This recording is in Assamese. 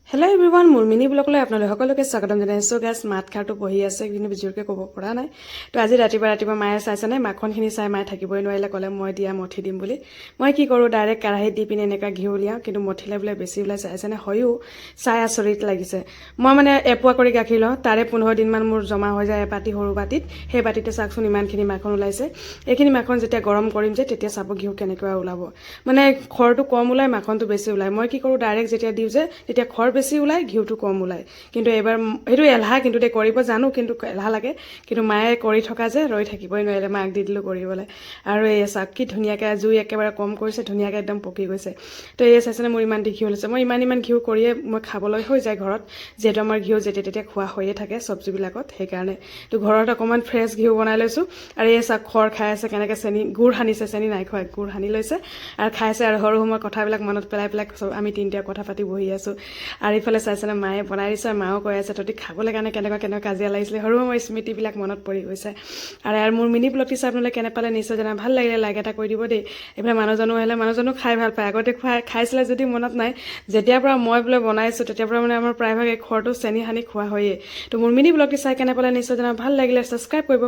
হেল্ল' এভৰিৱান মোৰ মিনি ব্লগলৈ আপোনালোক সকলোকে স্বাগতম জনাইছোঁ গাইছ মাত খাৰটো বহি আছে কিন্তু জোৰকৈ ক'ব পৰা নাই তো আজি ৰাতিপুৱা মায়ে চাইছেনে মাখনখিনি চাই মায়ে থাকিবই নোৱাৰিলে ক'লে মই দিয়া মঠি দিম বুলি মই কি কৰোঁ ডাইৰেক্ট কেৰাহীত দি পিনে এনেকুৱা ঘিউ উলিয়াওঁ কিন্তু মঠিলে বোলে বেছি ওলাই চাইছেনে হয়ো চাই আচৰিত লাগিছে মই মানে এপোৱা কৰি গাখীৰ লওঁ তাৰে 15 দিনমান মোৰ জমা হৈ যায় এবাটি সৰু বাটিত সেই বাটিতে চাওকচোন ইমানখিনি মাখন ওলাইছে এইখিনি মাখন যেতিয়া গৰম কৰিম যে তেতিয়া চাব ঘিউ কেনেকুৱা ওলাব মানে খৰটো কম ওলাই মাখনটো বেছি ওলাই মই কি কৰোঁ ডাইৰেক্ট যেতিয়া দিওঁ যে তেতিয়া খৰ বেছি ওলাই ঘিউটো কম ওলাই কিন্তু এবাৰ সেইটো এলাহ কিন্তু দে কৰিব জানো কিন্তু এলাহ লাগে কিন্তু মায়ে কৰি থকা যে ৰৈ থাকিবই নোৱাৰিলে মাক দি দিলোঁ কৰিবলৈ আৰু এই চাওক কি ধুনীয়াকৈ জুই একেবাৰে কম কৰিছে ধুনীয়াকৈ একদম পকি গৈছে তো এই চাইছেনে মোৰ ইমান ঘিউ হৈছে মই ইমান ঘিউ কৰিয়ে মই খাবলৈ হৈ যায় ঘৰত যিহেতু আমাৰ ঘিউ যেতিয়া তেতিয়া খোৱা হৈয়ে থাকে চব্জিবিলাকত সেইকাৰণে তো ঘৰত অকণমান ফ্ৰেছ ঘিউ বনাই লৈছোঁ আৰু এই চাওক খৰ খাই আছে কেনেকৈ চেনি গুড় সানিছে চেনি নাই খোৱা গুড় সানি লৈছে আৰু খাইছে আৰু সৰু সময় কথাবিলাক মনত পেলাই আমি তিনিটা কথা পাতি বহি আছোঁ আৰু ইফালে চাইছেনে মায়ে বনাই দিছে আৰু মায়েও কৈ আছে তহঁতি খাবলৈ কাৰণে কেনেকুৱা কাজিয়া লাগিছিলে সৰু সময় স্মৃতিবিলাক মনত পৰি গৈছে আৰু মোৰ মিনি ব্লগটি চাই আপোনালোকে কেনে পালে নিশ্চয় জানা ভাল লাগিলে লাইক এটা কৰি দিব দেই এইফালে মানুহজনো আহিলে মানুহজনো খাই ভাল পায় আগতে খাইছিলে যদি মনত নাই যেতিয়াৰ পৰা মই বোলে বনাইছোঁ তেতিয়াৰ পৰা মানে আমাৰ প্ৰায়ভাগ এই খৰটো চেনি সানি খোৱা হয়েই তো মোৰ মিনি ব্লগটি চাই কেনে পালে নিশ্চয় জানা ভাল লাগিলে ছাবস্ক্ৰাইব কৰিব